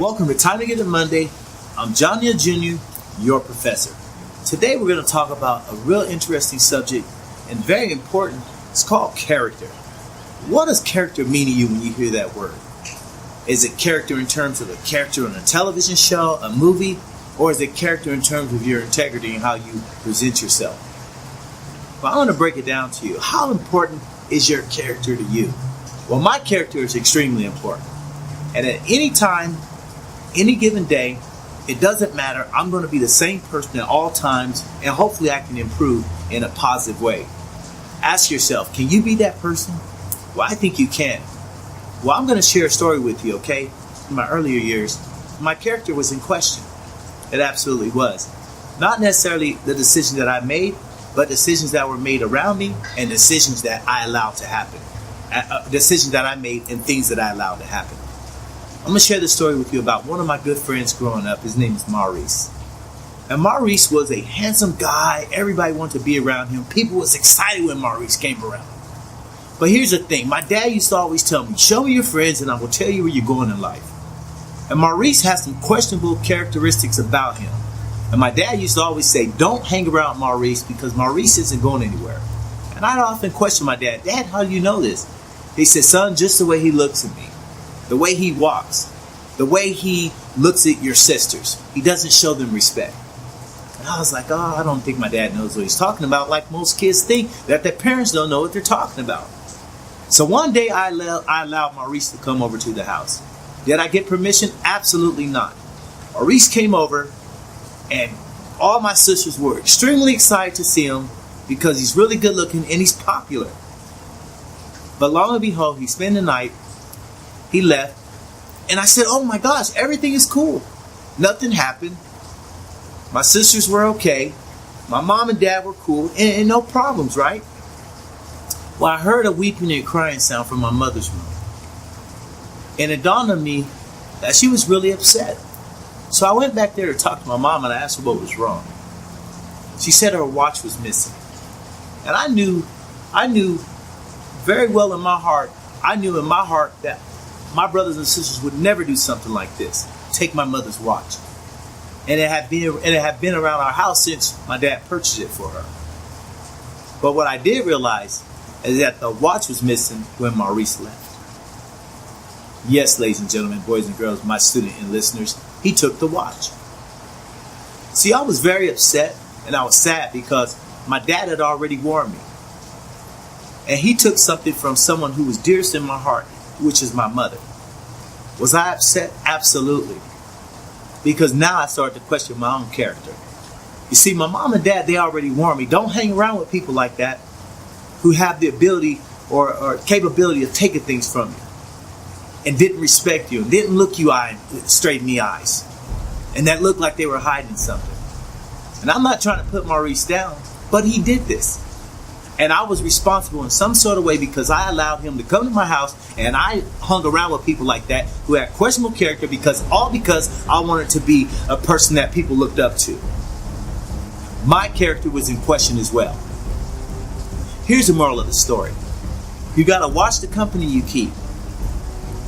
welcome to Time Together Monday. I'm John Neal Jr., your professor. Today we're going to talk about a real interesting subject and very important. It's called character. What does character mean to you when you hear that word? Is it character in terms of a character on a television show, a movie, or is it character in terms of your integrity and how you present yourself? Well, I want to break it down to you. How important is your character to you? Well, my character is extremely important. And at any time, any given day, it doesn't matter. I'm going to be the same person at all times, and hopefully I can improve in a positive way. Ask yourself, can you be that person? Well, I think you can. Well, I'm going to share a story with you, okay? In my earlier years, my character was in question. It absolutely was. Not necessarily the decisions that I made, but decisions that were made around me and decisions that I allowed to happen. Decisions that I made and things that I allowed to happen. I'm going to share this story with you about one of my good friends growing up. His name is Maurice. And Maurice was a handsome guy. Everybody wanted to be around him. People was excited when Maurice came around. But here's the thing. My dad used to always tell me, show me your friends and I will tell you where you're going in life. And Maurice has some questionable characteristics about him. And my dad used to always say, don't hang around Maurice because Maurice isn't going anywhere. And I'd often question my dad, Dad, how do you know this? He said, son, just the way he looks at me. The way he walks, the way he looks at your sisters, he doesn't show them respect. And I was like, I don't think my dad knows what he's talking about, like most kids think that their parents don't know what they're talking about. So one day I allowed Maurice to come over to the house. Did I get permission? Absolutely not. Maurice came over and all my sisters were extremely excited to see him because he's really good looking and he's popular. But lo and behold, he spent the night. He left, and I said, oh my gosh, everything is cool. Nothing happened. My sisters were okay. My mom and dad were cool, and no problems, right? Well, I heard a weeping and crying sound from my mother's room. And it dawned on me that she was really upset. So I went back there to talk to my mom, and I asked her what was wrong. She said her watch was missing. And I knew very well in my heart, that my brothers and sisters would never do something like this. Take my mother's watch. And it had been around our house since my dad purchased it for her. But what I did realize is that the watch was missing when Maurice left. Yes, ladies and gentlemen, boys and girls, my student and listeners, he took the watch. See, I was very upset and I was sad because my dad had already warned me. And he took something from someone who was dearest in my heart, which is my mother. Was I upset? Absolutely. Because now I started to question my own character. You see, my mom and dad, they already warned me, don't hang around with people like that who have the ability or capability of taking things from you and didn't respect you and didn't look you straight in the eyes and that looked like they were hiding something. And I'm not trying to put Maurice down, but he did this. And I was responsible in some sort of way because I allowed him to come to my house and I hung around with people like that who had questionable character because I wanted to be a person that people looked up to. My character was in question as well. Here's the moral of the story. You got to watch the company you keep.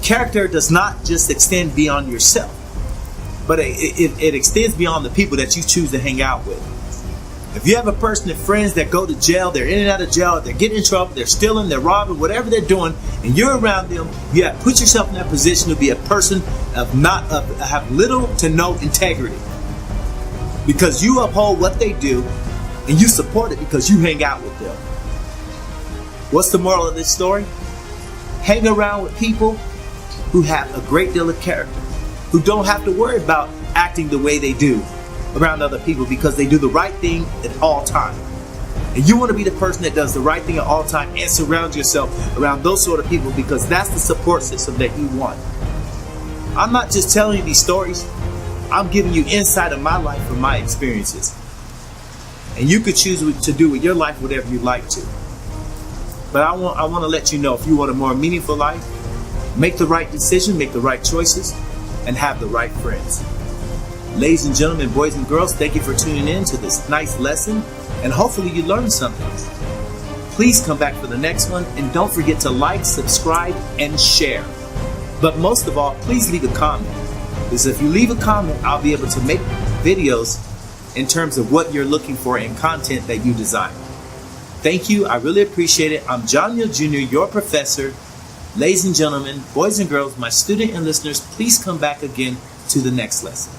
Character does not just extend beyond yourself, but it extends beyond the people that you choose to hang out with. If you have a person and friends that go to jail, they're in and out of jail, they're getting in trouble, they're stealing, they're robbing, whatever they're doing, and you're around them, you have put yourself in that position to be a person have little to no integrity. Because you uphold what they do, and you support it because you hang out with them. What's the moral of this story? Hang around with people who have a great deal of character, who don't have to worry about acting the way they do around other people because they do the right thing at all times. And you want to be the person that does the right thing at all times and surround yourself around those sort of people because that's the support system that you want. I'm not just telling you these stories. I'm giving you insight of my life from my experiences. And you could choose to do with your life whatever you'd like to. But I want to let you know, if you want a more meaningful life, make the right decision, make the right choices, and have the right friends. Ladies and gentlemen, boys and girls, thank you for tuning in to this nice lesson, and hopefully you learned something. Please come back for the next one, and don't forget to like, subscribe, and share. But most of all, please leave a comment. is if you leave a comment, I'll be able to make videos in terms of what you're looking for in content that you design. Thank you. I really appreciate it. I'm John Neal Jr., your professor. Ladies and gentlemen, boys and girls, my student and listeners, please come back again to the next lesson.